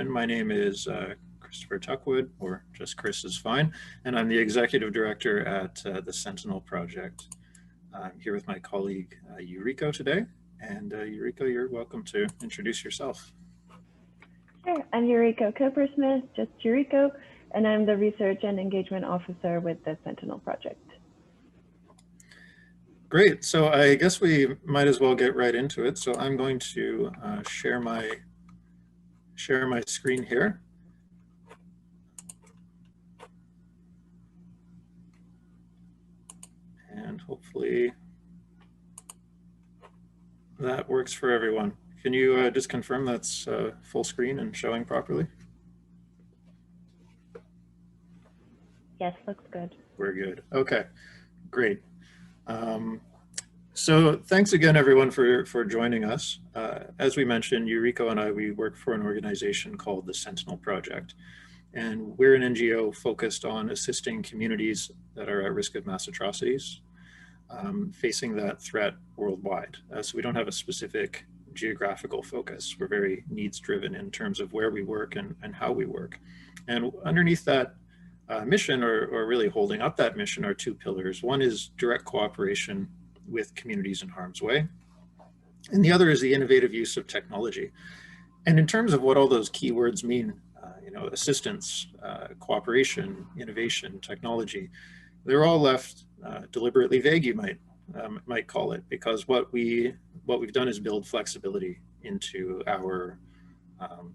introduction, my name is Christopher Tuckwood, or just Chris is fine, and I'm the Executive Director at the Sentinel Project. I'm here with my colleague Yuriko today, and Yuriko, you're welcome to introduce yourself. Sure, I'm Yuriko Cowper-Smith, just Yuriko, and I'm the Research and Engagement Officer with the Sentinel Project. Great, so I guess we might as well get right into it. So I'm going to share my screen here. And hopefully that works for everyone. Can you just confirm that's full screen and showing properly? Yes, looks good. We're good. Okay, great. So thanks again, everyone, for joining us. As we mentioned, Yuriko and I, we work for an organization called the Sentinel Project. And we're an NGO focused on assisting communities that are at risk of mass atrocities, facing that threat worldwide. So we don't have a specific geographical focus. We're very needs driven in terms of where we work and how we work. And underneath that mission, or really holding up that mission, are two pillars. One is direct cooperation with communities in harm's way, and the other is the innovative use of technology. And in terms of what all those keywords mean, assistance, cooperation, innovation, technology, they're all left deliberately vague, you might call it, because what we've done is build flexibility into our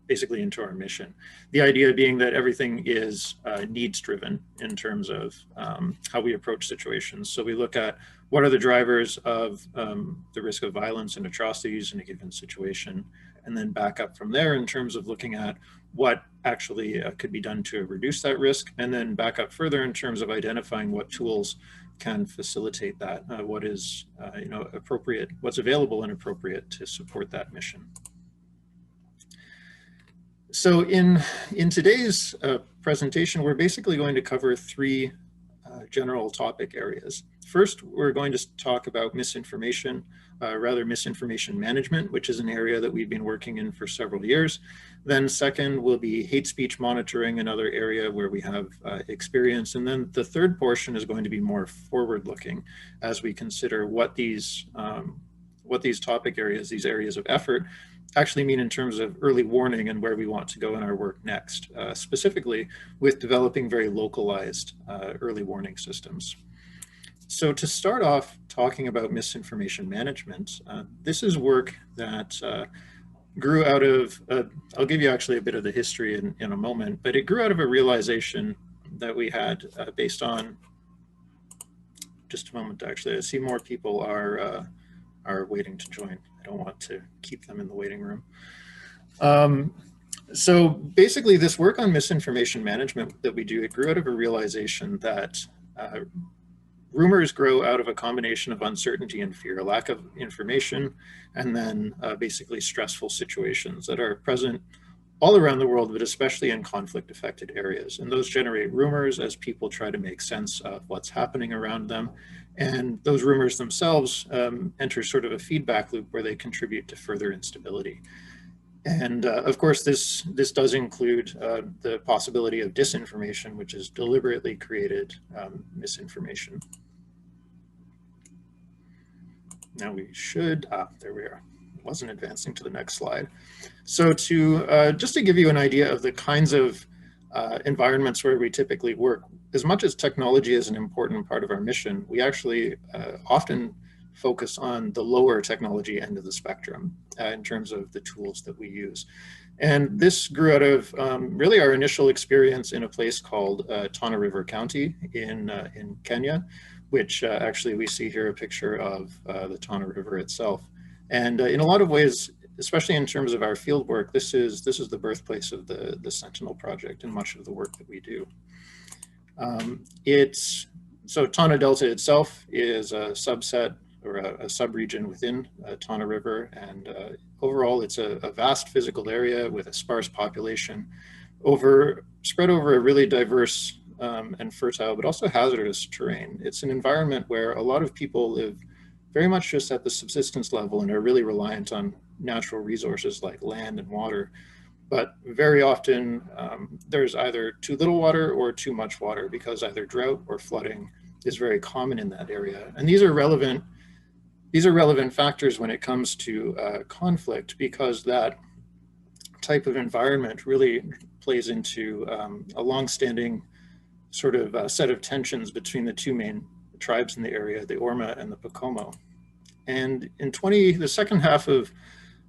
basically into our mission. The idea being that everything is needs driven in terms of how we approach situations. So we look at what are the drivers of the risk of violence and atrocities in a given situation, and then back up from there in terms of looking at what actually could be done to reduce that risk, and then back up further in terms of identifying what tools can facilitate that, what is appropriate, what's available and appropriate to support that mission. So in today's presentation, we're basically going to cover three general topic areas. First, we're going to talk about misinformation management, which is an area that we've been working in for several years. Then second will be hate speech monitoring, another area where we have experience. And then the third portion is going to be more forward-looking as we consider what these topic areas, these areas of effort, actually mean in terms of early warning and where we want to go in our work next, specifically with developing very localized early warning systems. So to start off talking about misinformation management, this is work that grew out of, I'll give you actually a bit of the history in a moment, but it grew out of a realization that we had based on, just a moment actually, I see more people are waiting to join. I don't want to keep them in the waiting room. So basically this work on misinformation management that we do, it grew out of a realization that rumors grow out of a combination of uncertainty and fear, a lack of information, and then basically stressful situations that are present all around the world, but especially in conflict affected areas. And those generate rumors as people try to make sense of what's happening around them. And those rumors themselves enter sort of a feedback loop where they contribute to further instability. And of course, this does include the possibility of disinformation, which is deliberately created misinformation. Now we should, there we are. Wasn't advancing to the next slide. So just to give you an idea of the kinds of environments where we typically work, as much as technology is an important part of our mission, we actually often focus on the lower technology end of the spectrum in terms of the tools that we use. And this grew out of really our initial experience in a place called Tana River County in Kenya, which actually we see here a picture of the Tana River itself. And in a lot of ways, especially in terms of our field work, this is the birthplace of the Sentinel Project and much of the work that we do. So Tona Delta itself is a subset or a subregion within Tana River, and overall it's a vast physical area with a sparse population spread over a really diverse and fertile, but also hazardous terrain. It's an environment where a lot of people live very much just at the subsistence level and are really reliant on natural resources like land and water. But very often there's either too little water or too much water, because either drought or flooding is very common in that area. And these are relevant factors when it comes to conflict, because that type of environment really plays into a long-standing sort of set of tensions between the two main tribes in the area, the Orma and the Pokomo. And in the second half of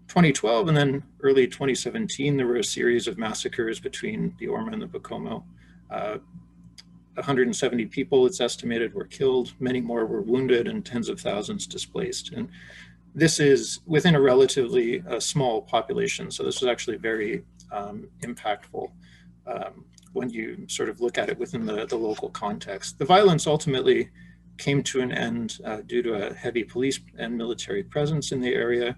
2012 and then early 2017, there were a series of massacres between the Orma and the Pokomo. 170 people, it's estimated, were killed. Many more were wounded and tens of thousands displaced. And this is within a relatively small population. So this was actually very impactful when you sort of look at it within the local context. The violence ultimately came to an end due to a heavy police and military presence in the area,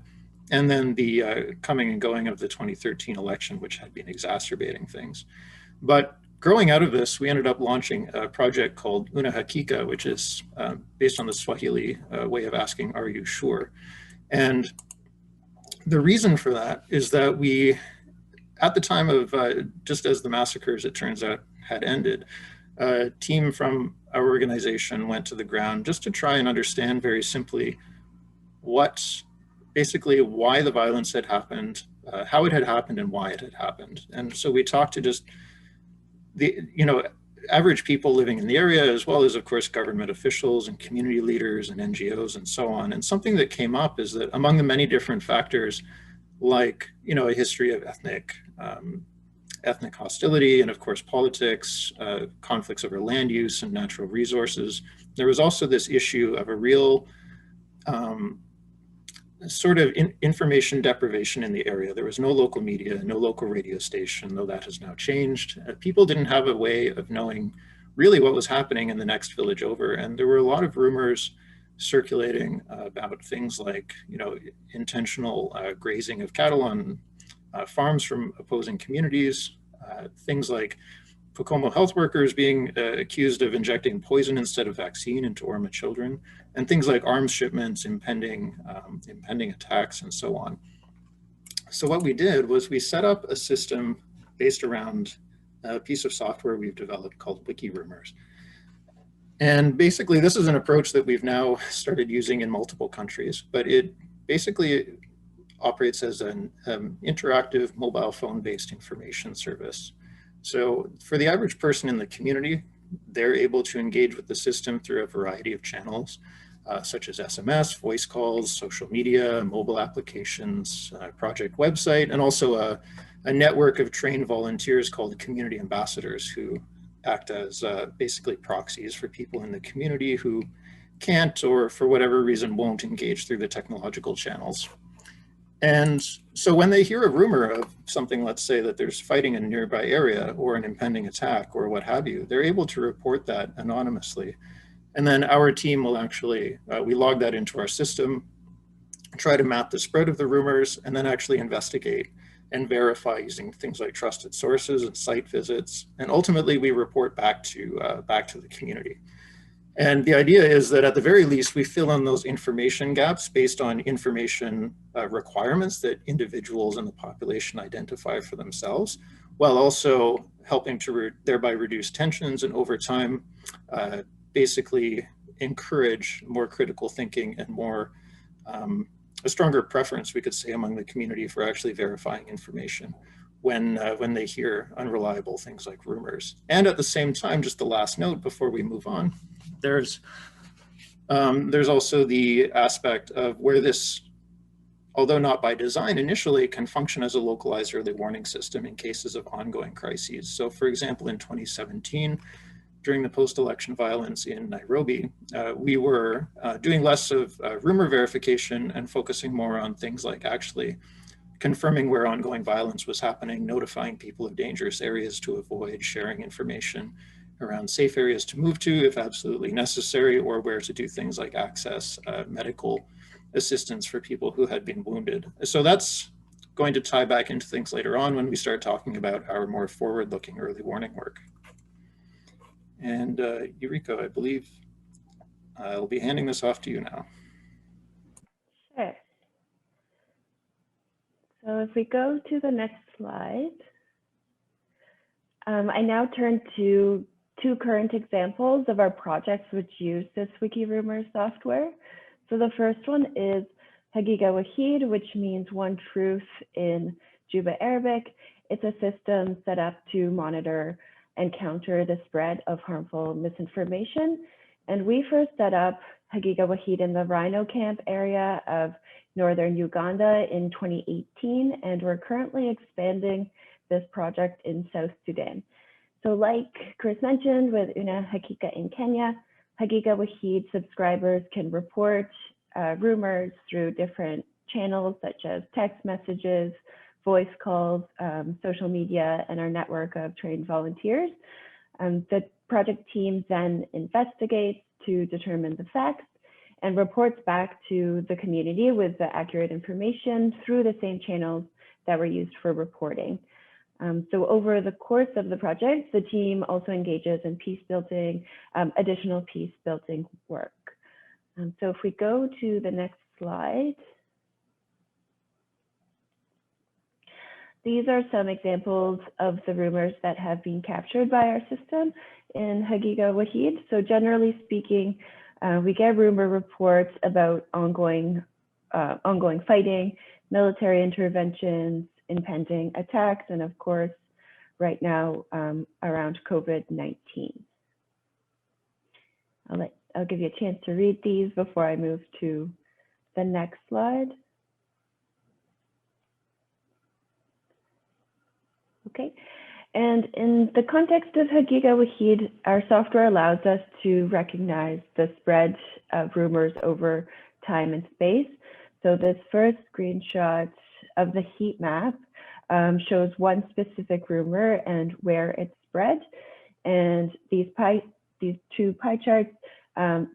and then the coming and going of the 2013 election, which had been exacerbating things. But growing out of this, we ended up launching a project called Una Hakika, which is based on the Swahili way of asking, "Are you sure?" And the reason for that is that we, at the time of, just as the massacres, it turns out, had ended, a team from our organization went to the ground just to try and understand very simply basically why the violence had happened, how it had happened, and why it had happened. And so we talked to just the, average people living in the area, as well as, of course, government officials and community leaders and NGOs and so on. And something that came up is that among the many different factors, like, a history of ethnic hostility and, of course, politics, conflicts over land use and natural resources, there was also this issue of a real sort of information deprivation in the area. There was no local media, no local radio station, though that has now changed. People didn't have a way of knowing really what was happening in the next village over. And there were a lot of rumors circulating about things like, intentional grazing of cattle on farms from opposing communities, things like Pokomo health workers being accused of injecting poison instead of vaccine into Orma children, and things like arms shipments, impending attacks, and so on. So what we did was we set up a system based around a piece of software we've developed called Wiki Rumors. And basically, this is an approach that we've now started using in multiple countries, but it basically operates as an interactive mobile phone-based information service. So for the average person in the community, they're able to engage with the system through a variety of channels, such as SMS, voice calls, social media, mobile applications, project website, and also a network of trained volunteers called community ambassadors, who act as basically proxies for people in the community who can't, or for whatever reason won't, engage through the technological channels. And so when they hear a rumor of something, let's say that there's fighting in a nearby area or an impending attack or what have you, they're able to report that anonymously. And then our team will actually, we log that into our system, try to map the spread of the rumors, and then actually investigate and verify using things like trusted sources and site visits. And ultimately we report back to the community. And the idea is that at the very least, we fill in those information gaps based on information requirements that individuals in the population identify for themselves, while also helping to thereby reduce tensions and over time, basically encourage more critical thinking and more, a stronger preference, we could say, among the community for actually verifying information when they hear unreliable things like rumors. And at the same time, just the last note before we move on, there's also the aspect of where this, although not by design initially, can function as a localized early warning system in cases of ongoing crises. So for example, in 2017, during the post-election violence in Nairobi, we were doing less of rumor verification and focusing more on things like actually confirming where ongoing violence was happening, notifying people of dangerous areas to avoid, sharing information around safe areas to move to if absolutely necessary, or where to do things like access medical assistance for people who had been wounded. So that's going to tie back into things later on when we start talking about our more forward-looking early warning work. And Yuriko, I believe I'll be handing this off to you now. Sure. So if we go to the next slide. I now turn to two current examples of our projects which use this WikiRumors software. So the first one is Hagiga Wahid, which means one truth in Juba Arabic. It's a system set up to monitor and counter the spread of harmful misinformation. And we first set up Hagiga Wahid in the Rhino Camp area of northern Uganda in 2018, and we're currently expanding this project in South Sudan. So like Chris mentioned with Una Hakika in Kenya, Hagiga Wahid subscribers can report rumors through different channels such as text messages, voice calls, social media, and our network of trained volunteers. The project team then investigates to determine the facts and reports back to the community with the accurate information through the same channels that were used for reporting. So over the course of the project, the team also engages in peace building, additional peace building work. So if we go to the next slide, these are some examples of the rumors that have been captured by our system in Hagiga Wahid. So generally speaking, we get rumor reports about ongoing fighting, military interventions, impending attacks, and of course, right now around COVID-19. I'll give you a chance to read these before I move to the next slide. Okay, and in the context of Hagiga Wahid, our software allows us to recognize the spread of rumors over time and space. So this first screenshot of the heat map shows one specific rumor and where it spread. And these two pie charts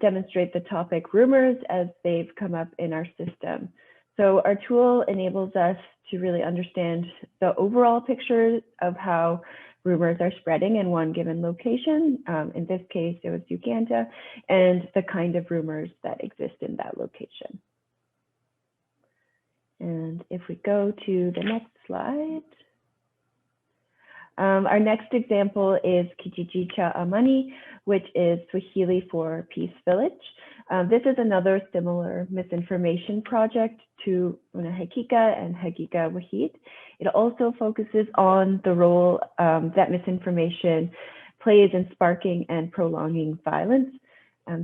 demonstrate the topic rumors as they've come up in our system. So our tool enables us to really understand the overall picture of how rumors are spreading in one given location. In this case, it was Uganda, and the kind of rumors that exist in that location. And if we go to the next slide, our next example is Kijiji cha Amani, which is Swahili for Peace Village. This is another similar misinformation project to Una Hakika and Hagiga Wahid. It also focuses on the role that misinformation plays in sparking and prolonging violence.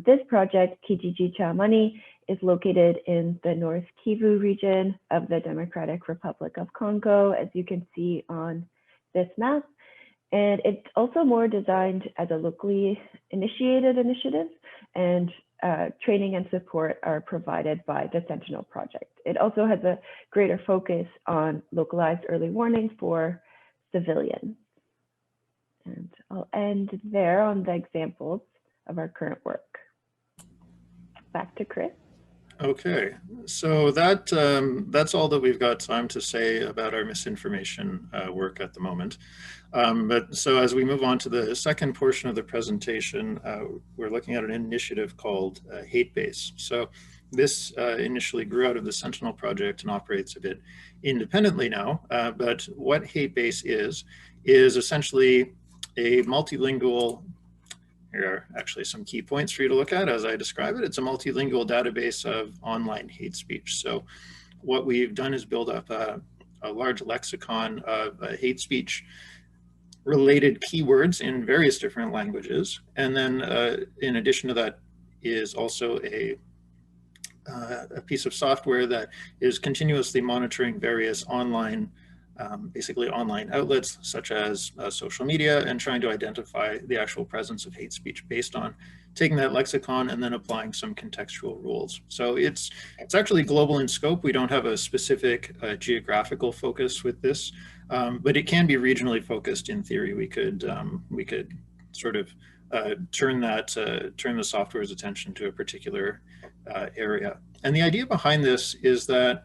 This project, Kijiji cha Amani, is located in the North Kivu region of the Democratic Republic of Congo, as you can see on this map. And it's also more designed as a locally initiated initiative, and training and support are provided by the Sentinel Project. It also has a greater focus on localized early warning for civilians. And I'll end there on the examples of our current work. Back to Chris. Okay, so that's all that we've got time to say about our misinformation work at the moment. But so as we move on to the second portion of the presentation, we're looking at an initiative called Hatebase. So this initially grew out of the Sentinel Project and operates a bit independently now. But what Hatebase is essentially a multilingual. Here are actually some key points for you to look at as I describe it. It's a multilingual database of online hate speech. So what we've done is build up a large lexicon of hate speech related keywords in various different languages. And then in addition to that is also a piece of software that is continuously monitoring various online basically online outlets such as social media, and trying to identify the actual presence of hate speech based on taking that lexicon and then applying some contextual rules. So it's actually global in scope. We don't have a specific geographical focus with this, but it can be regionally focused in theory. We could sort of turn the software's attention to a particular area. And the idea behind this is that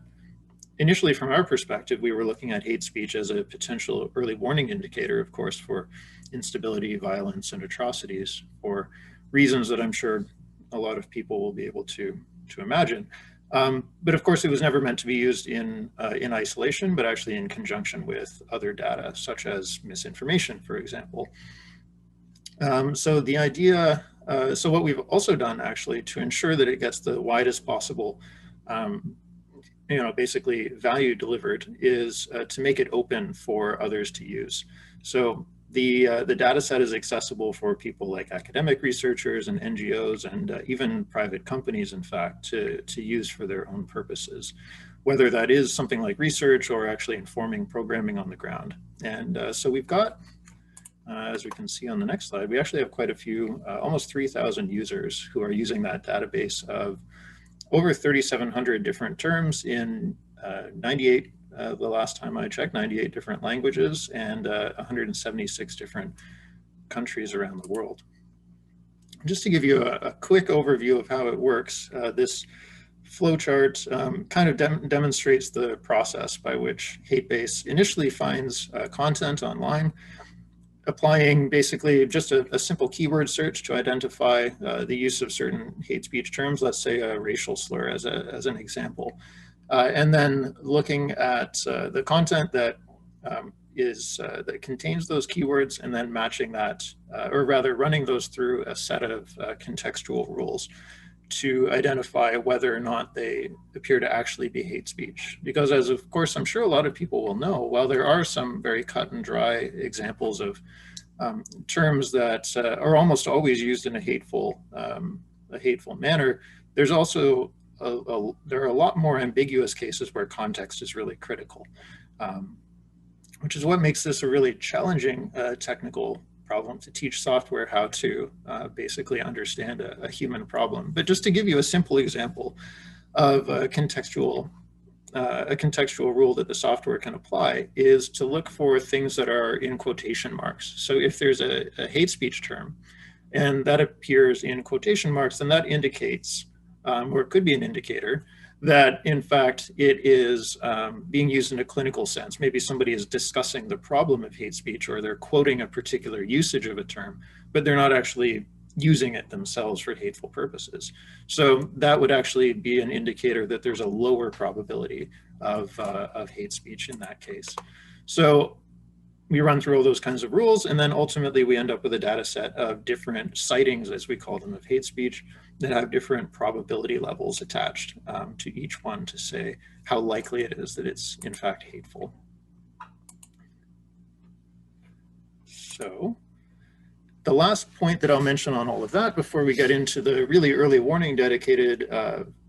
initially, from our perspective, we were looking at hate speech as a potential early warning indicator, of course, for instability, violence, and atrocities, for reasons that I'm sure a lot of people will be able to imagine. But of course, it was never meant to be used in isolation, but actually in conjunction with other data, such as misinformation, for example. So the idea, so what we've also done actually to ensure that it gets the widest possible, basically value delivered, is to make it open for others to use. So the data set is accessible for people like academic researchers and NGOs and even private companies, in fact, to use for their own purposes, whether that is something like research or actually informing programming on the ground. And so we've got, as we can see on the next slide, we actually have quite a few, almost 3,000 users who are using that database of over 3,700 different terms in 98, the last time I checked, 98 different languages and 176 different countries around the world. Just to give you a quick overview of how it works, this flowchart kind of demonstrates the process by which Hatebase initially finds content online, applying basically just a simple keyword search to identify the use of certain hate speech terms, let's say a racial slur as an example. And then looking at the content that that contains those keywords and then matching that, or rather running those through a set of contextual rules to identify whether or not they appear to actually be hate speech. Because as of course, I'm sure a lot of people will know, while there are some very cut and dry examples of terms that are almost always used in a hateful manner, there's also there are a lot more ambiguous cases where context is really critical, which is what makes this a really challenging technical problem to teach software how to basically understand a human problem. But just to give you a simple example of a contextual rule that the software can apply is to look for things that are in quotation marks. So if there's a hate speech term and that appears in quotation marks, then that indicates, or it could be an indicator, that in fact it is being used in a clinical sense. Maybe somebody is discussing the problem of hate speech, or they're quoting a particular usage of a term, but they're not actually using it themselves for hateful purposes. So that would actually be an indicator that there's a lower probability of hate speech in that case. So we run through all those kinds of rules, and then ultimately we end up with a data set of different sightings, as we call them, of hate speech that have different probability levels attached to each one to say how likely it is that it's in fact hateful. So the last point that I'll mention on all of that before we get into the really early warning dedicated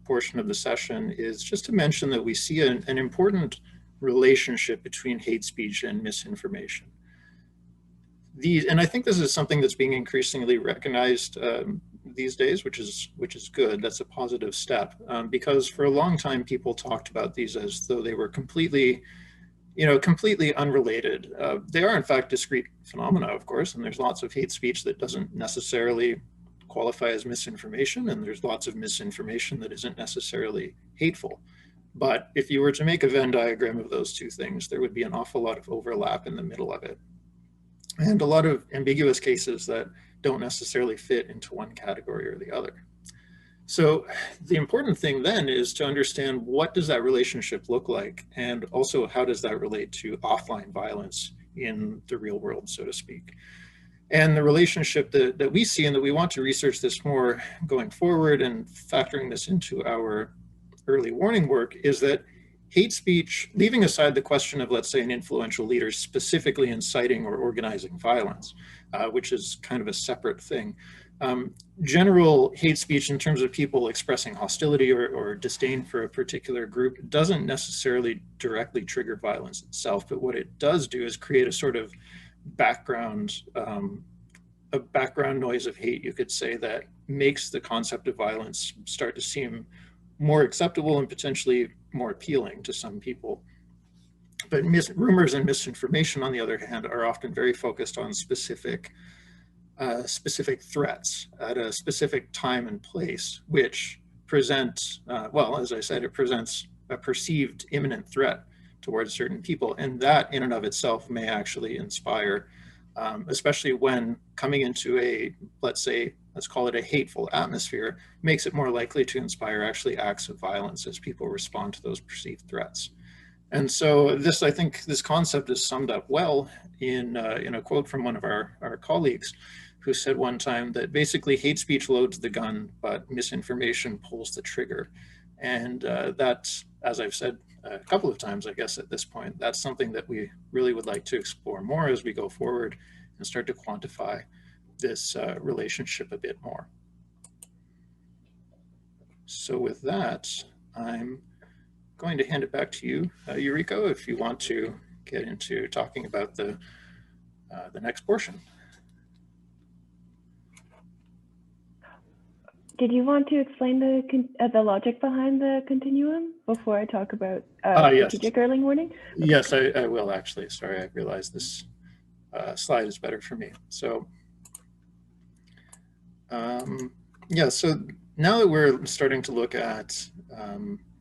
portion of the session is just to mention that we see an important relationship between hate speech and misinformation. And I think this is something that's being increasingly recognized these days, which is good. That's a positive step, because for a long time people talked about these as though they were completely unrelated. They are in fact discrete phenomena, of course, and there's lots of hate speech that doesn't necessarily qualify as misinformation, and there's lots of misinformation that isn't necessarily hateful. But if you were to make a Venn diagram of those two things, there would be an awful lot of overlap in the middle of it, and a lot of ambiguous cases that don't necessarily fit into one category or the other. So the important thing then is to understand, what does that relationship look like? And also, how does that relate to offline violence in the real world, so to speak? And the relationship that we see, and that we want to research this more going forward and factoring this into our early warning work, is that hate speech, leaving aside the question of, let's say, an influential leader specifically inciting or organizing violence, which is kind of a separate thing, general hate speech in terms of people expressing hostility or disdain for a particular group doesn't necessarily directly trigger violence itself, but what it does do is create a sort of background noise of hate, you could say, that makes the concept of violence start to seem more acceptable and potentially more appealing to some people. But rumors and misinformation, on the other hand, are often very focused on specific threats at a specific time and place, which present, well, as I said, it presents a perceived imminent threat towards certain people. And that in and of itself may actually inspire especially when coming into a, let's say, let's call it a hateful atmosphere, makes it more likely to inspire actually acts of violence as people respond to those perceived threats. And so this, I think this concept is summed up well in a quote from one of our colleagues, who said one time that basically hate speech loads the gun, but misinformation pulls the trigger. And that's, as I've said a couple of times, I guess at this point, that's something that we really would like to explore more as we go forward and start to quantify this relationship a bit more. So with that, I'm going to hand it back to you, Yuriko, if you want to get into talking about the next portion. Did you want to explain the logic behind the continuum before I talk about strategic yes. early warning? Okay. Yes, I will actually. Sorry, I realized this slide is better for me. So, yeah, so now that we're starting to look at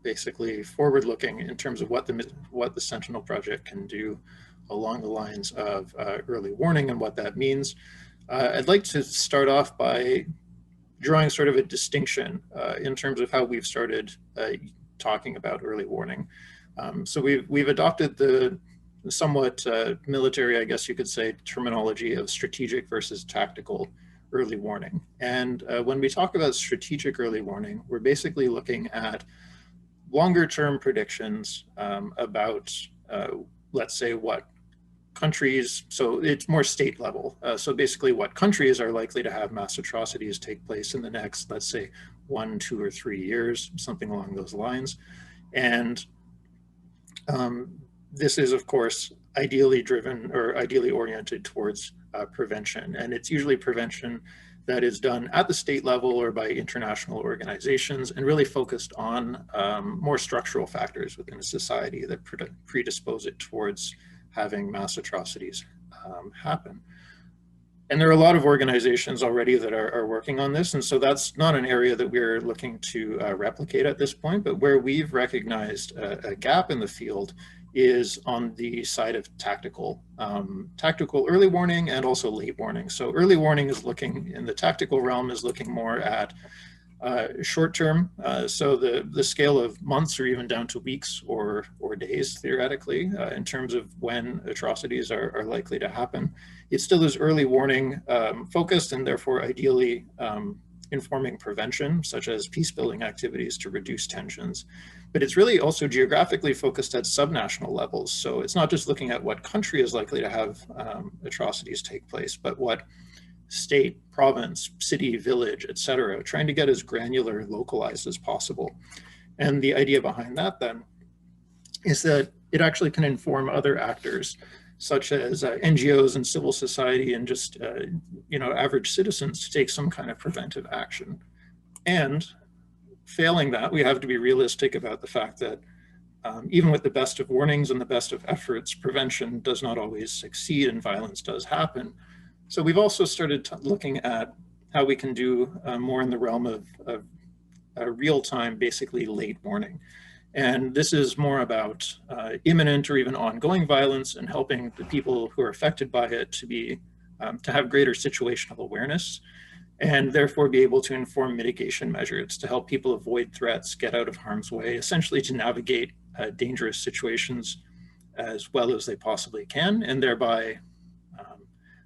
basically forward-looking in terms of what the Sentinel Project can do along the lines of early warning and what that means, I'd like to start off by drawing sort of a distinction in terms of how we've started talking about early warning. So we've adopted the somewhat military, I guess you could say, terminology of strategic versus tactical early warning. And when we talk about strategic early warning, we're basically looking at longer term predictions about, let's say, what countries, so it's more state level. So basically what countries are likely to have mass atrocities take place in the next, let's say, 1, 2, or 3 years, something along those lines. And this is, of course, ideally driven or ideally oriented towards prevention. And it's usually prevention that is done at the state level or by international organizations and really focused on more structural factors within a society that predispose it towards having mass atrocities happen. And there are a lot of organizations already that are working on this. And so that's not an area that we're looking to replicate at this point, but where we've recognized a gap in the field is on the side of tactical early warning and also late warning. So early warning is looking, in the tactical realm, is looking more at short term, so the scale of months or even down to weeks or days, theoretically, in terms of when atrocities are likely to happen. It still is early warning focused and therefore ideally informing prevention, such as peace building activities to reduce tensions. But it's really also geographically focused at subnational levels. So it's not just looking at what country is likely to have atrocities take place, but what state, province, city, village, etc., trying to get as granular, localized as possible. And the idea behind that then is that it actually can inform other actors, such as NGOs and civil society and just average citizens, to take some kind of preventive action. And failing that, we have to be realistic about the fact that even with the best of warnings and the best of efforts, prevention does not always succeed and violence does happen. So we've also started looking at how we can do more in the realm of real-time, basically late warning. And this is more about imminent or even ongoing violence and helping the people who are affected by it to have greater situational awareness and therefore be able to inform mitigation measures to help people avoid threats, get out of harm's way, essentially to navigate dangerous situations as well as they possibly can, and thereby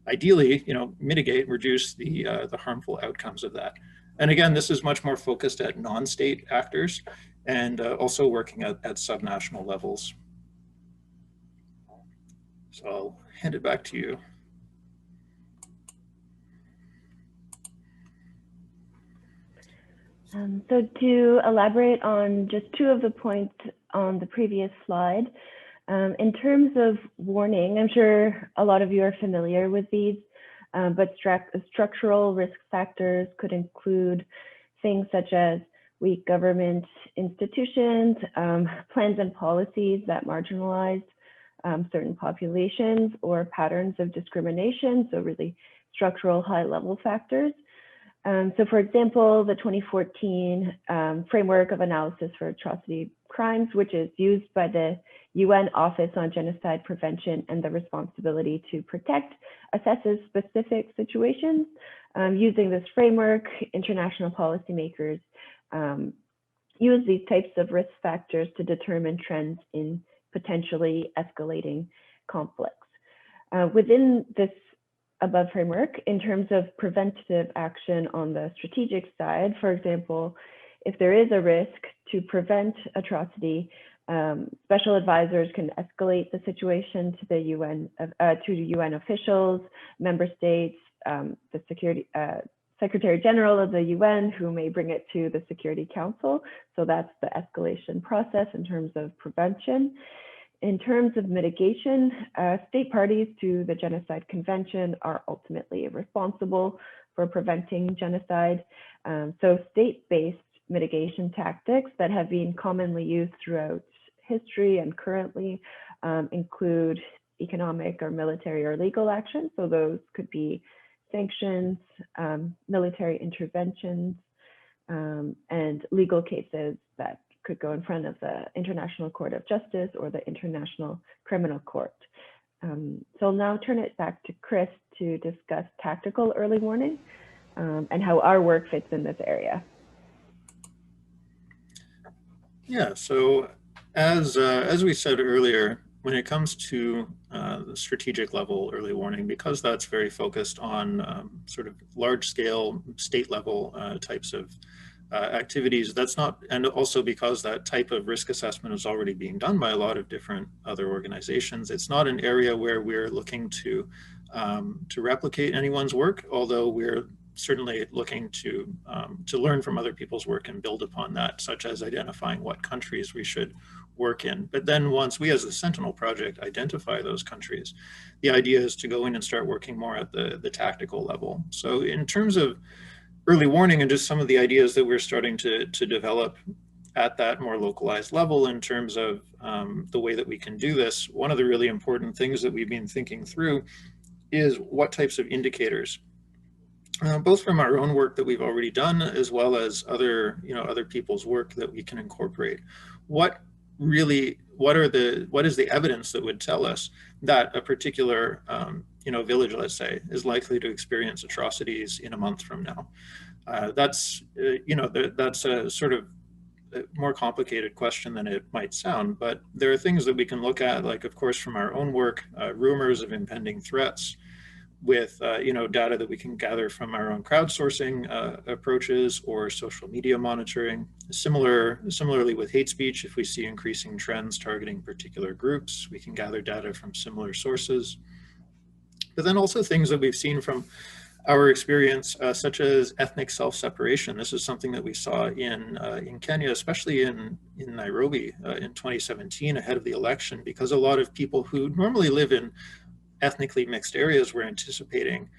ideally, mitigate, reduce the harmful outcomes of that. And again, this is much more focused at non-state actors and also working at subnational levels. So I'll hand it back to you. So to elaborate on just two of the points on the previous slide, in terms of warning, I'm sure a lot of you are familiar with these, but structural risk factors could include things such as weak government institutions, plans and policies that marginalize certain populations, or patterns of discrimination, so really structural high-level factors. So for example, the 2014 Framework of Analysis for Atrocity Crimes, which is used by the UN Office on Genocide Prevention and the Responsibility to Protect, assesses specific situations. Using this framework, international policymakers use these types of risk factors to determine trends in potentially escalating conflicts. Within this above framework, in terms of preventative action on the strategic side, for example, if there is a risk to prevent atrocity, special advisors can escalate the situation to the UN officials, member states, the Secretary General of the UN, who may bring it to the Security Council. So that's the escalation process in terms of prevention. In terms of mitigation, state parties to the Genocide Convention are ultimately responsible for preventing genocide. So state-based mitigation tactics that have been commonly used throughout history and currently include economic or military or legal action. So those could be sanctions, military interventions, and legal cases that could go in front of the International Court of Justice or the International Criminal Court. So I'll now turn it back to Chris to discuss tactical early warning and how our work fits in this area. Yeah, so as we said earlier, when it comes to the strategic level early warning, because that's very focused on sort of large scale state level types of activities, that's not, and also because that type of risk assessment is already being done by a lot of different other organizations, it's not an area where we're looking to replicate anyone's work, although we're certainly looking to learn from other people's work and build upon that, such as identifying what countries we should work in. But then once we as the Sentinel Project identify those countries, the idea is to go in and start working more at the tactical level. So in terms of early warning and just some of the ideas that we're starting to develop at that more localized level in terms of the way that we can do this, one of the really important things that we've been thinking through is what types of indicators, both from our own work that we've already done, as well as other people's work that we can incorporate. What is the evidence that would tell us that a particular village, let's say, is likely to experience atrocities in a month from now? That's a sort of more complicated question than it might sound, but there are things that we can look at, like, of course, from our own work, rumors of impending threats, with data that we can gather from our own crowdsourcing approaches or social media monitoring. Similarly with hate speech, if we see increasing trends targeting particular groups, we can gather data from similar sources. But then also things that we've seen from our experience, such as ethnic self-separation. This is something that we saw in Kenya, especially in Nairobi in 2017 ahead of the election, because a lot of people who normally live in ethnically mixed areas were anticipating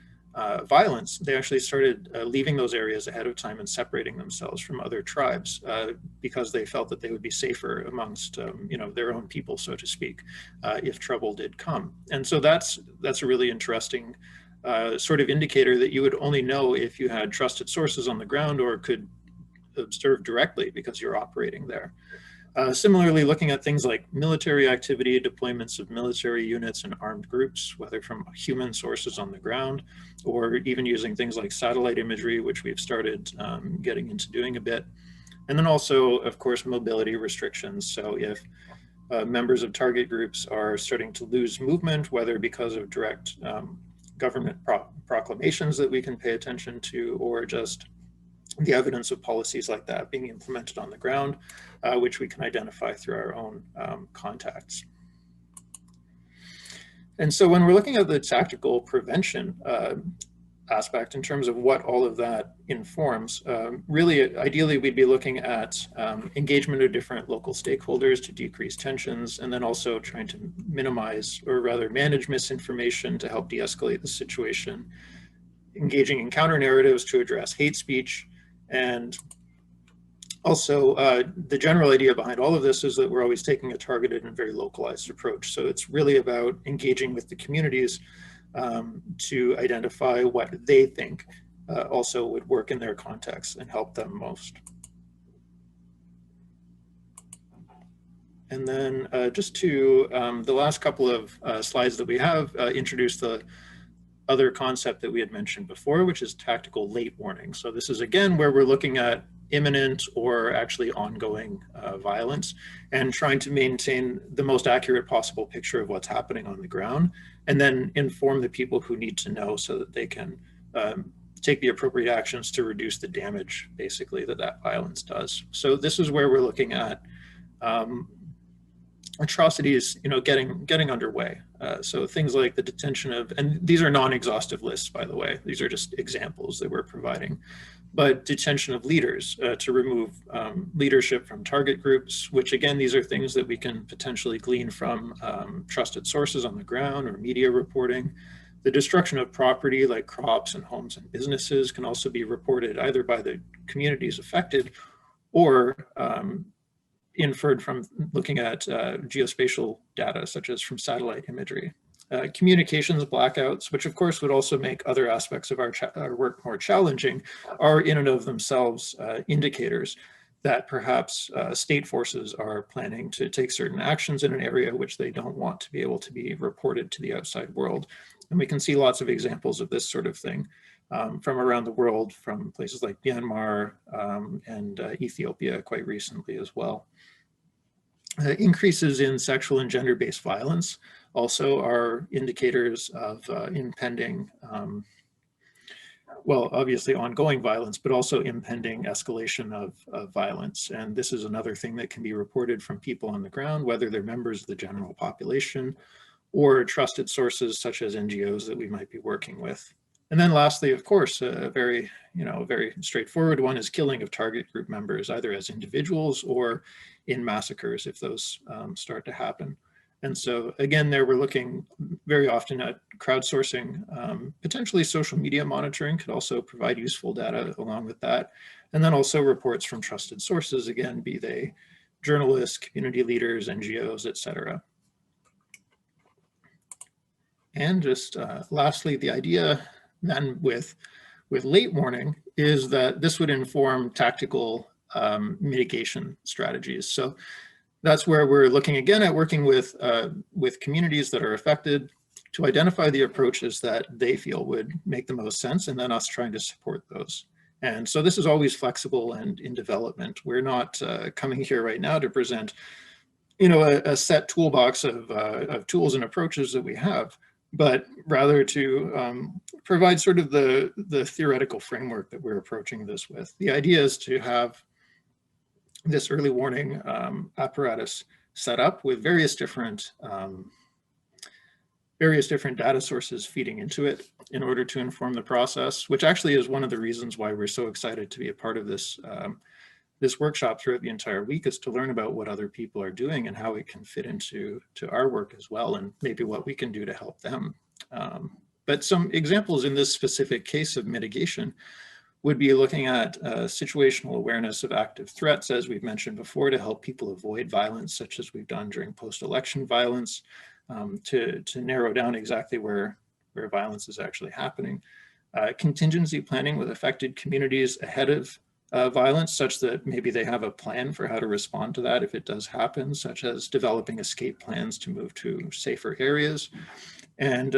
violence. They actually started leaving those areas ahead of time and separating themselves from other tribes because they felt that they would be safer amongst their own people, so to speak, if trouble did come. And so that's a really interesting sort of indicator that you would only know if you had trusted sources on the ground or could observe directly because you're operating there. Similarly, looking at things like military activity, deployments of military units and armed groups, whether from human sources on the ground, or even using things like satellite imagery, which we've started getting into doing a bit. And then also, of course, mobility restrictions. So if members of target groups are starting to lose movement, whether because of direct government proclamations that we can pay attention to, or just the evidence of policies like that being implemented on the ground, which we can identify through our own contacts. And so when we're looking at the tactical prevention aspect in terms of what all of that informs, really, ideally, we'd be looking at engagement of different local stakeholders to decrease tensions, and then also trying to minimize, or rather manage, misinformation to help de-escalate the situation, engaging in counter narratives to address hate speech. And also, the general idea behind all of this is that we're always taking a targeted and very localized approach. So it's really about engaging with the communities to identify what they think also would work in their context and help them most. And then just to the last couple of slides that we have introduce the other concept that we had mentioned before, which is tactical late warning. So this is again where we're looking at imminent or actually ongoing violence and trying to maintain the most accurate possible picture of what's happening on the ground, and then inform the people who need to know so that they can take the appropriate actions to reduce the damage, basically, that violence does. So this is where we're looking at atrocities, getting underway. So things like the detention of, and these are non-exhaustive lists, by the way, these are just examples that we're providing, but detention of leaders to remove leadership from target groups, which again, these are things that we can potentially glean from trusted sources on the ground or media reporting. The destruction of property like crops and homes and businesses can also be reported either by the communities affected or inferred from looking at geospatial data, such as from satellite imagery. Communications blackouts, which of course would also make other aspects of our work more challenging, are in and of themselves indicators that perhaps state forces are planning to take certain actions in an area which they don't want to be able to be reported to the outside world. And we can see lots of examples of this sort of thing from around the world, from places like Myanmar and Ethiopia quite recently as well. Increases in sexual and gender-based violence also are indicators of impending, well, obviously ongoing violence, but also impending escalation of violence. And this is another thing that can be reported from people on the ground, whether they're members of the general population or trusted sources such as NGOs that we might be working with. And then lastly, of course, a very straightforward one is killing of target group members, either as individuals or in massacres, if those start to happen. And so again, there we're looking very often at crowdsourcing. Potentially social media monitoring could also provide useful data along with that. And then also reports from trusted sources, again, be they journalists, community leaders, NGOs, et cetera. And just lastly, the idea then with late warning is that this would inform tactical mitigation strategies. So that's where we're looking again at working with communities that are affected to identify the approaches that they feel would make the most sense, and then us trying to support those. And so this is always flexible and in development. We're not coming here right now to present, a set toolbox of tools and approaches that we have, but rather to provide sort of the theoretical framework that we're approaching this with. The idea is to have this early warning apparatus set up with various different data sources feeding into it in order to inform the process, which actually is one of the reasons why we're so excited to be a part of this this workshop throughout the entire week, is to learn about what other people are doing and how it can fit into our work as well, and maybe what we can do to help them. But some examples in this specific case of mitigation would be looking at situational awareness of active threats, as we've mentioned before, to help people avoid violence, such as we've done during post-election violence, to narrow down exactly where violence is actually happening. Contingency planning with affected communities ahead of violence, such that maybe they have a plan for how to respond to that if it does happen, such as developing escape plans to move to safer areas, and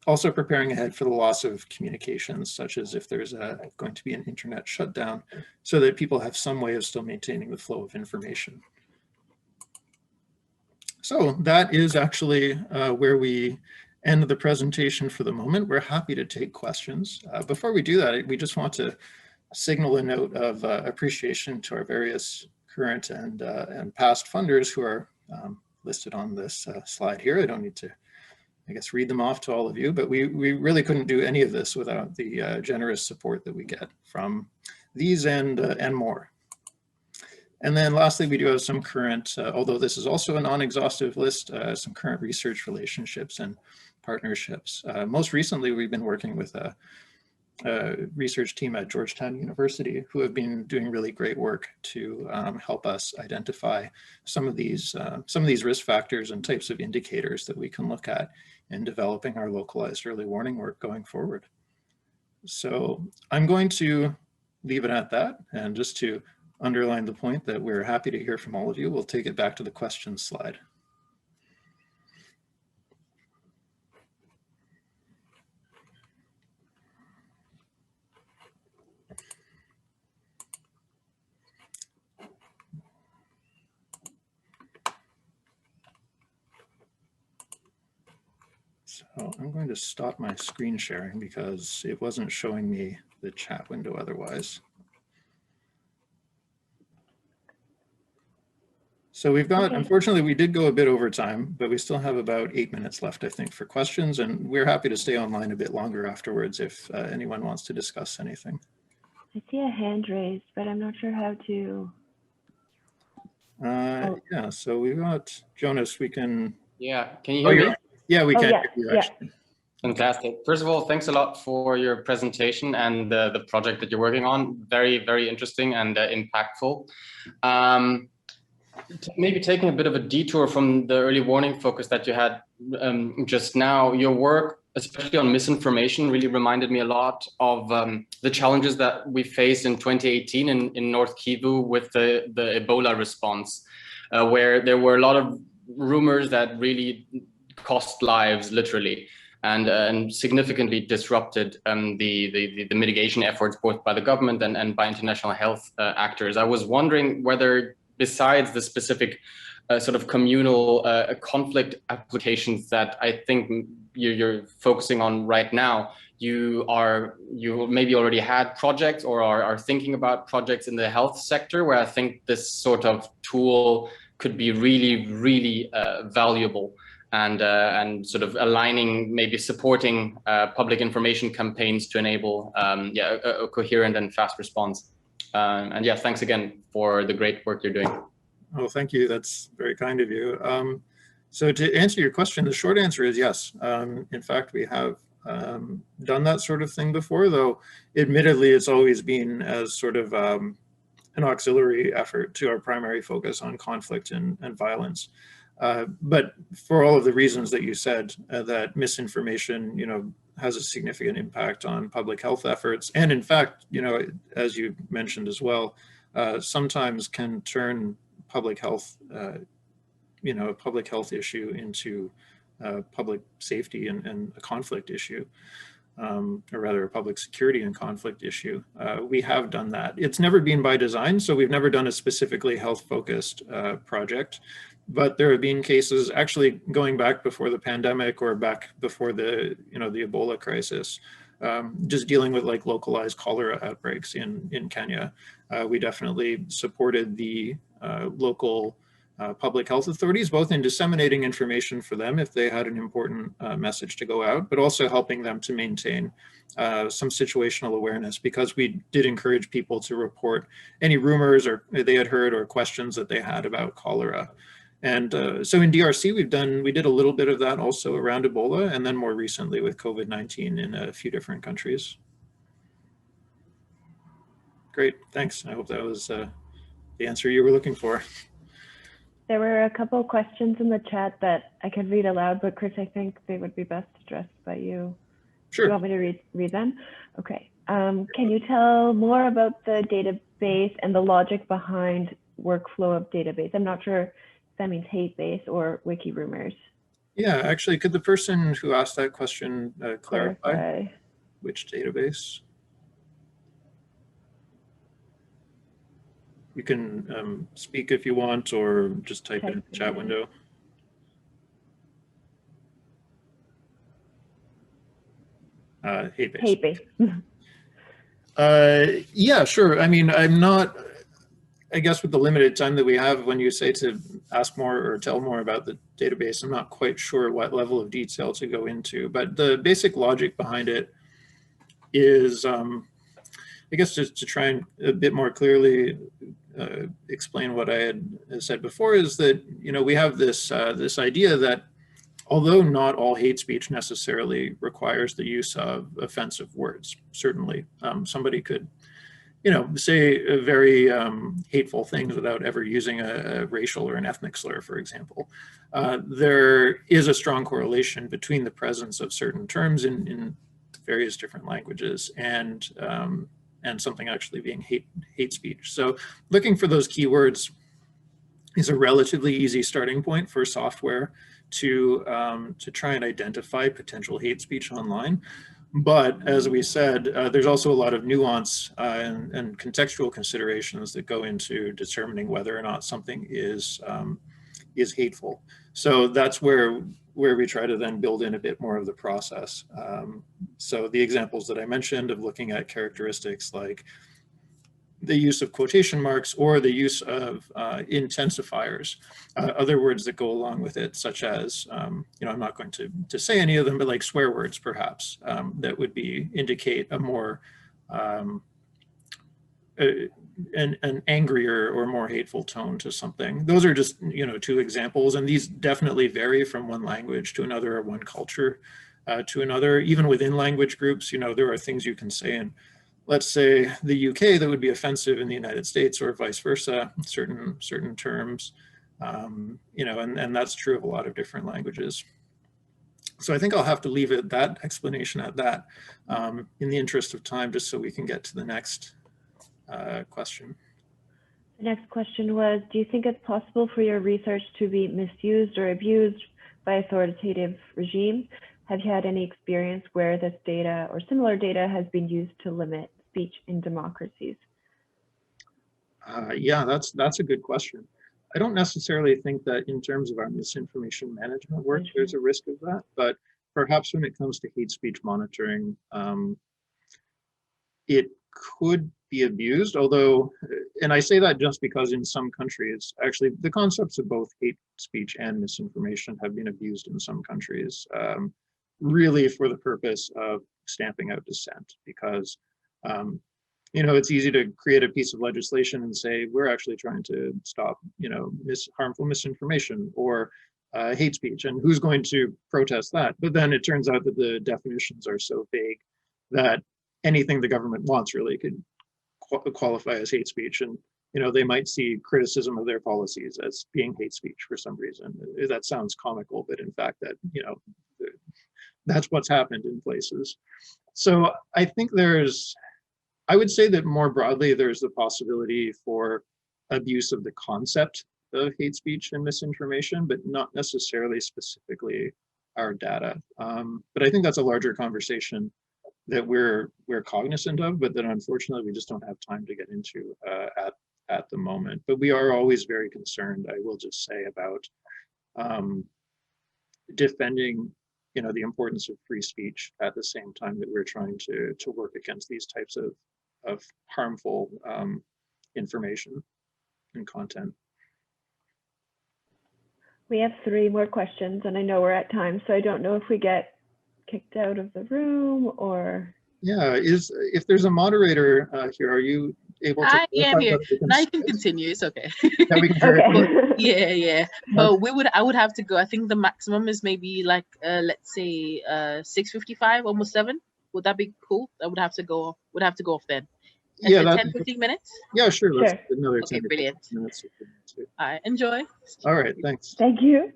also preparing ahead for the loss of communications, such as if there's going to be an internet shutdown, so that people have some way of still maintaining the flow of information. So that is actually where we end the presentation for the moment. We're happy to take questions. Before we do that, we just want to signal a note of appreciation to our various current and past funders who are listed on this slide here. I don't need to, I guess, read them off to all of you, but we really couldn't do any of this without the generous support that we get from these and more. And then lastly, we do have some current, although this is also a non-exhaustive list, some current research relationships and partnerships. Most recently, we've been working with a research team at Georgetown University who have been doing really great work to help us identify some of these risk factors and types of indicators that we can look at in developing our localized early warning work going forward. So I'm going to leave it at that. And just to underline the point that we're happy to hear from all of you, we'll take it back to the questions slide. So I'm going to stop my screen sharing because it wasn't showing me the chat window otherwise. So we've got, unfortunately, we did go a bit over time, but we still have about 8 minutes left, I think, for questions. And we're happy to stay online a bit longer afterwards if anyone wants to discuss anything. I see a hand raised, but I'm not sure how to. Yeah, so we've got Jonas, we can. Yeah, can you hear me? Yeah, we can yeah, hear you, actually. Yeah. Fantastic. First of all, thanks a lot for your presentation and the project that you're working on. Very, very interesting and impactful. Maybe taking a bit of a detour from the early warning focus that you had just now, your work, especially on misinformation, really reminded me a lot of the challenges that we faced in 2018 in North Kivu with the Ebola response, where there were a lot of rumors that really cost lives, literally, and significantly disrupted the mitigation efforts both by the government and by international health actors. I was wondering whether, besides the specific sort of communal conflict applications that I think you're focusing on right now, you maybe already had projects or are thinking about projects in the health sector where I think this sort of tool could be really, really valuable and sort of aligning, maybe supporting public information campaigns to enable a coherent and fast response. And yeah, thanks again for the great work you're doing. Oh, thank you. That's very kind of you. So to answer your question, the short answer is yes. In fact, we have done that sort of thing before, though admittedly, it's always been as sort of an auxiliary effort to our primary focus on conflict and violence. But for all of the reasons that you said, that misinformation, has a significant impact on public health efforts. And in fact, as you mentioned as well, sometimes can turn public health, a public health issue into public safety and a conflict issue, or rather a public security and conflict issue. We have done that. It's never been by design, so we've never done a specifically health-focused project. But there have been cases actually going back before the pandemic or back before the Ebola crisis, just dealing with like localized cholera outbreaks in Kenya. We definitely supported the local public health authorities, both in disseminating information for them if they had an important message to go out, but also helping them to maintain some situational awareness, because we did encourage people to report any rumors or they had heard or questions that they had about cholera. And so in DRC, we did a little bit of that also around Ebola, and then more recently with COVID-19 in a few different countries. Great, thanks. I hope that was the answer you were looking for. There were a couple of questions in the chat that I could read aloud, but Chris, I think they would be best addressed by you. Sure. Do you want me to read them? Okay. Can you tell more about the database and the logic behind workflow of database? I'm not sure if that means Hatebase or Wiki Rumors. Yeah, actually, could the person who asked that question clarify which database? You can speak if you want, or just type it in the chat window. Hatebase. Yeah, sure. I mean, I guess with the limited time that we have, when you say to ask more or tell more about the database, I'm not quite sure what level of detail to go into, but the basic logic behind it is, I guess just to try and a bit more clearly explain what I had said before, is that, we have this idea that although not all hate speech necessarily requires the use of offensive words, certainly somebody could say very hateful things without ever using a racial or an ethnic slur, for example. There is a strong correlation between the presence of certain terms in various different languages, and something actually being hate speech. So looking for those keywords is a relatively easy starting point for software to try and identify potential hate speech online. But as we said, there's also a lot of nuance and contextual considerations that go into determining whether or not something is hateful. So that's where we try to then build in a bit more of the process. So the examples that I mentioned of looking at characteristics like the use of quotation marks or the use of intensifiers, other words that go along with it, such as, I'm not going to say any of them, but like swear words, perhaps, that would indicate a more, an angrier or more hateful tone to something. Those are just, two examples, and these definitely vary from one language to another or one culture to another. Even within language groups, there are things you can say in, let's say, the UK that would be offensive in the United States, or vice versa, certain terms, and that's true of a lot of different languages. So I think I'll have to leave it that explanation at that in the interest of time, just so we can get to the next question. The next question was, do you think it's possible for your research to be misused or abused by authoritative regime? Have you had any experience where this data or similar data has been used to limit speech in democracies? Yeah, that's a good question. I don't necessarily think that in terms of our misinformation management work, there's a risk of that, but perhaps when it comes to hate speech monitoring, it could be abused, although, and I say that just because in some countries, actually, the concepts of both hate speech and misinformation have been abused in some countries, really for the purpose of stamping out dissent, because it's easy to create a piece of legislation and say, we're actually trying to stop, harmful misinformation or hate speech, and who's going to protest that? But then it turns out that the definitions are so vague that anything the government wants really could qualify as hate speech, and they might see criticism of their policies as being hate speech for some reason. That sounds comical, but in fact, that that's what's happened in places. So I think I would say that more broadly, there's the possibility for abuse of the concept of hate speech and misinformation, but not necessarily specifically our data. But I think that's a larger conversation that we're cognizant of, but that unfortunately we just don't have time to get into at the moment. But we are always very concerned, I will just say, about defending the importance of free speech at the same time that we're trying to work against these types of harmful information and content. We have 3 more questions, and I know we're at time, so I don't know if we get kicked out of the room or... Yeah, if there's a moderator here, are you able to... I am here. Now you can continue, it's okay. Yeah, we can hear it. Yeah. But I would have to go. I think the maximum is maybe like, let's say 6:55, almost 7. Would that be cool? I would have to go off then. And Yeah, 10-15 minutes? Yeah, sure. Let's another Okay, 10 brilliant. minutes. All right, enjoy. All right, thanks. Thank you.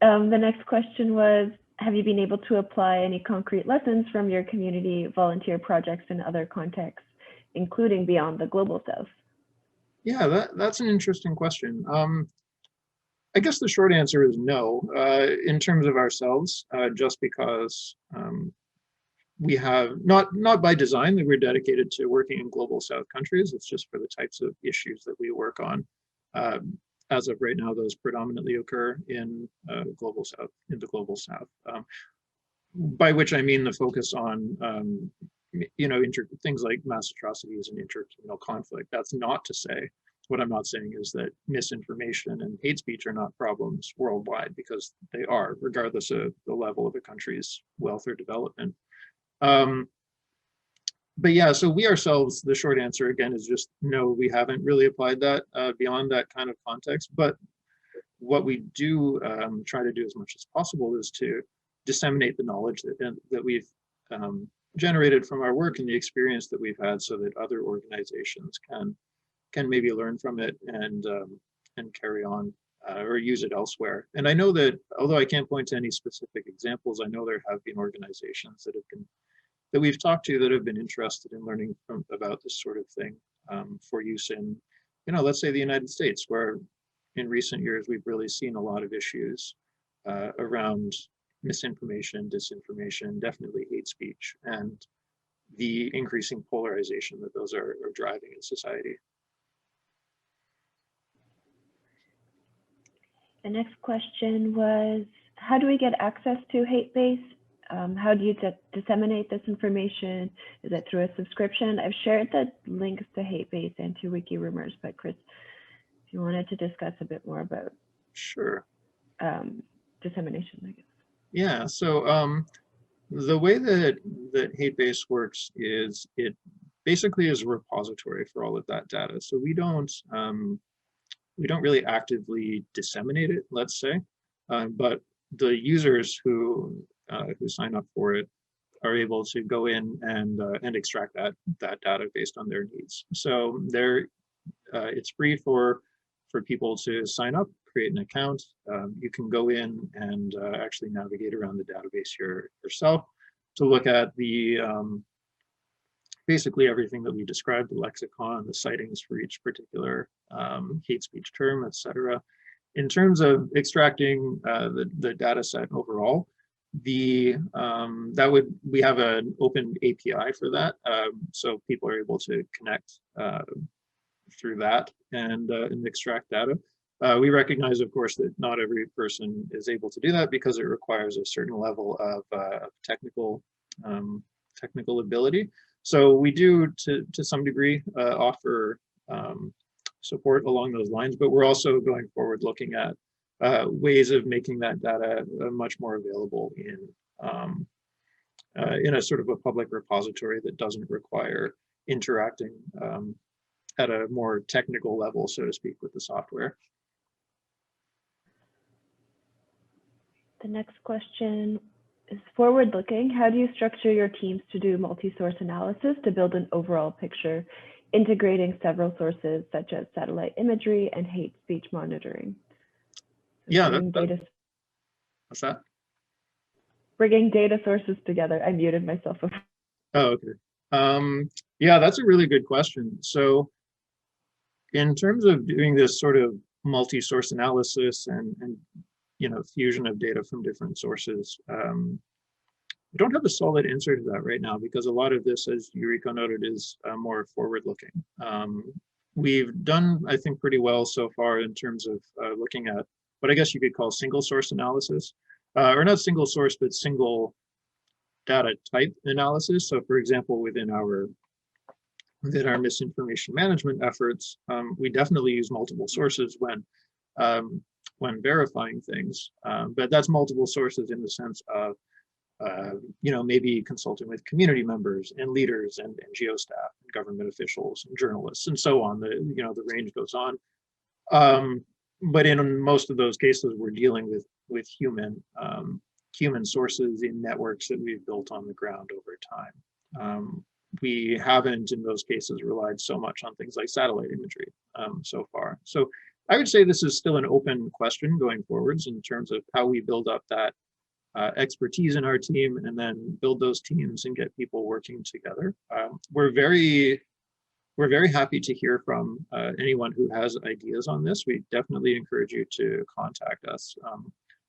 The next question was, have you been able to apply any concrete lessons from your community volunteer projects in other contexts, including beyond the Global South? Yeah, that's an interesting question. I guess the short answer is no, in terms of ourselves, just because we have, not by design that we're dedicated to working in Global South countries, it's just for the types of issues that we work on. As of right now, those predominantly occur in Global South, in the Global South, by which I mean the focus on things like mass atrocities and intercommunal conflict. That's not to say, what I'm not saying is that misinformation and hate speech are not problems worldwide, because they are, regardless of the level of a country's wealth or development. But yeah, so we ourselves, the short answer again is just no, we haven't really applied that beyond that kind of context. But what we do try to do as much as possible is to disseminate the knowledge that we've generated from our work and the experience that we've had, so that other organizations can maybe learn from it and carry on or use it elsewhere. And I know that, although I can't point to any specific examples, I know there have been organizations that have been that we've talked to that have been interested in learning about this sort of thing for use in, let's say the United States, where in recent years we've really seen a lot of issues around misinformation, disinformation, definitely hate speech, and the increasing polarization that those are driving in society. The next question was, how do we get access to Hatebase? How do you disseminate this information? Is it through a subscription? I've shared the links to Hatebase and to Wiki Rumors, but Chris, if you wanted to discuss a bit more about Sure. Dissemination, I guess. Yeah, so the way that Hatebase works is it basically is a repository for all of that data. So we don't really actively disseminate it, let's say, but the users who sign up for it are able to go in and extract that data based on their needs. So it's free for people to sign up, create an account. You can go in and actually navigate around the database yourself to look at the basically everything that we described, the lexicon, the sightings for each particular hate speech term, etc. In terms of extracting the data set overall, we have an open API for that, so people are able to connect through that and extract data. We recognize, of course, that not every person is able to do that because it requires a certain level of technical ability. So we do, to some degree, offer support along those lines, but we're also going forward looking at ways of making that data much more available in a sort of a public repository that doesn't require interacting at a more technical level, so to speak, with the software. The next question is forward-looking. How do you structure your teams to do multi-source analysis to build an overall picture, integrating several sources such as satellite imagery and hate speech monitoring? Yeah, what's that? Bringing data sources together. I muted myself. Oh, okay. Yeah, that's a really good question. So in terms of doing this sort of multi-source analysis and fusion of data from different sources, I don't have a solid answer to that right now because a lot of this, as Yuriko noted, is more forward-looking. We've done, I think, pretty well so far in terms of looking at what I guess you could call single source analysis, or not single source, but single data type analysis. So for example, within our misinformation management efforts, we definitely use multiple sources when verifying things, but that's multiple sources in the sense of maybe consulting with community members and leaders and NGO staff and government officials and journalists and so on. The range goes on. But in most of those cases, we're dealing with human sources in networks that we've built on the ground over time. We haven't, in those cases, relied so much on things like satellite imagery so far. So I would say this is still an open question going forwards in terms of how we build up that expertise in our team and then build those teams and get people working together. We're very happy to hear from anyone who has ideas on this. We definitely encourage you to contact us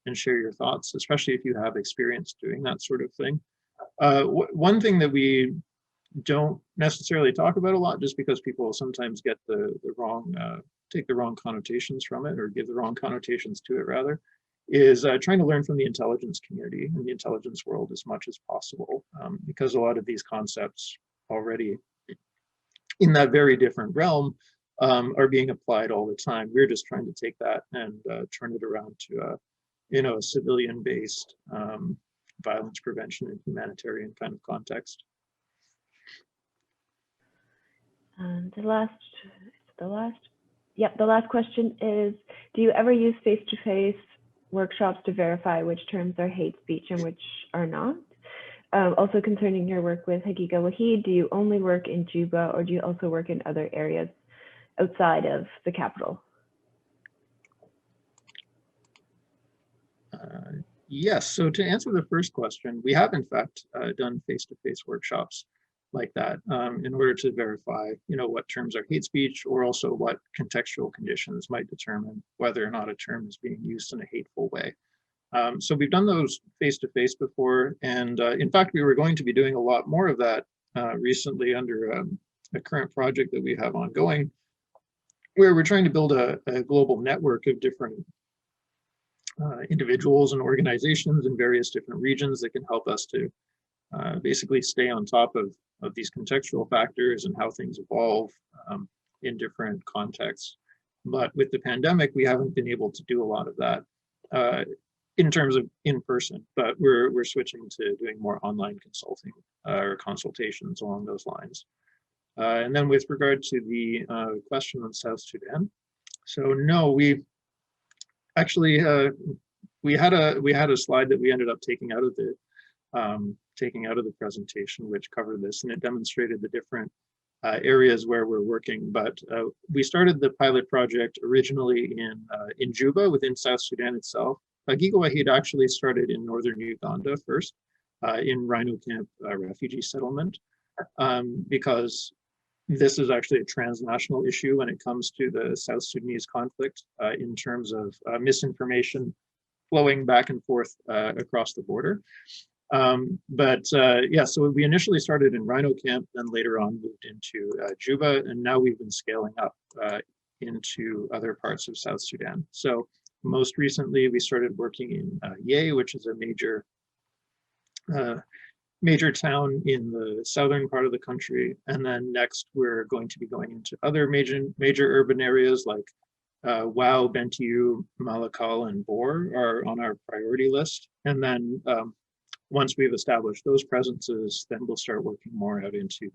and share your thoughts, especially if you have experience doing that sort of thing. One thing that we don't necessarily talk about a lot, just because people sometimes get take the wrong connotations from it, or give the wrong connotations to it rather, is trying to learn from the intelligence community and the intelligence world as much as possible, because a lot of these concepts already in that very different realm are being applied all the time. We're just trying to take that and turn it around to a civilian-based violence prevention and humanitarian kind of context. The last question is, do you ever use face-to-face workshops to verify which terms are hate speech and which are not? Also concerning your work with Haqiqa Wahid, do you only work in Juba or do you also work in other areas outside of the capital? Yes, so to answer the first question, we have in fact done face-to-face workshops like that in order to verify, what terms are hate speech, or also what contextual conditions might determine whether or not a term is being used in a hateful way. So we've done those face-to-face before, and in fact, we were going to be doing a lot more of that recently under a current project that we have ongoing, where we're trying to build a global network of different individuals and organizations in various different regions that can help us to basically stay on top of these contextual factors and how things evolve in different contexts. But with the pandemic, we haven't been able to do a lot of that in terms of in person, but we're switching to doing more online consulting or consultations along those lines. And then with regard to the question on South Sudan, so no, we actually we had a slide that we ended up taking out of the presentation, which covered this, and it demonstrated the different areas where we're working. But we started the pilot project originally in Juba within South Sudan itself. Giga Wahid actually started in northern Uganda first, in Rhino Camp refugee settlement, because this is actually a transnational issue when it comes to the South Sudanese conflict in terms of misinformation flowing back and forth across the border. Yeah, so we initially started in Rhino Camp, then later on moved into Juba, and now we've been scaling up into other parts of South Sudan. So most recently, we started working in Ye, which is a major town in the southern part of the country. And then next, we're going to be going into other major urban areas like Wau, Bentiu, Malakal, and Bor are on our priority list. And then once we've established those presences, then we'll start working more out into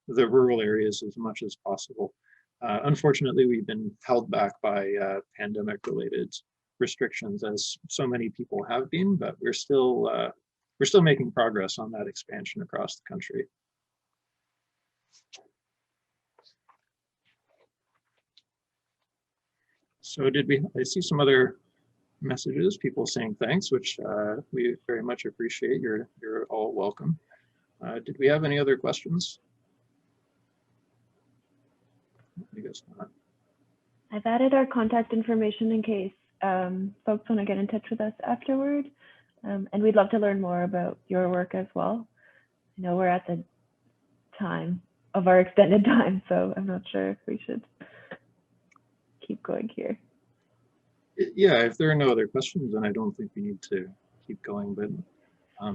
the rural areas as much as possible. Unfortunately, we've been held back by pandemic-related restrictions, as so many people have been, but we're still making progress on that expansion across the country. So I see some other messages, people saying thanks, which we very much appreciate. You're all welcome. Did we have any other questions? I guess not. I've added our contact information in case folks want to get in touch with us afterward. And we'd love to learn more about your work as well. I know we're at the time of our extended time, so I'm not sure if we should keep going here. Yeah, if there are no other questions, then I don't think we need to keep going. But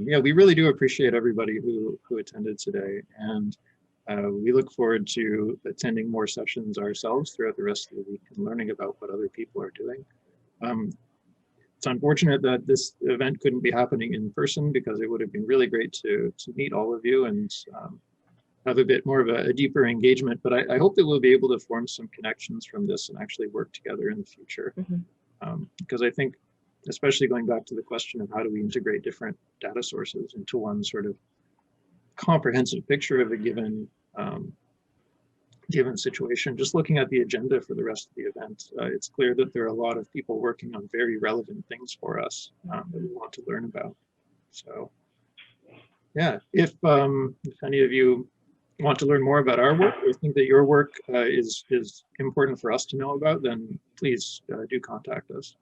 yeah, we really do appreciate everybody who attended today. And we look forward to attending more sessions ourselves throughout the rest of the week and learning about what other people are doing. It's unfortunate that this event couldn't be happening in person, because it would have been really great to meet all of you and have a bit more of a deeper engagement. But I hope that we'll be able to form some connections from this and actually work together in the future. Because I think, especially going back to the question of how do we integrate different data sources into one sort of comprehensive picture of a given situation, just looking at the agenda for the rest of the event, it's clear that there are a lot of people working on very relevant things for us that we want to learn about. So yeah, if any of you want to learn more about our work, or think that your work is important for us to know about, then please do contact us.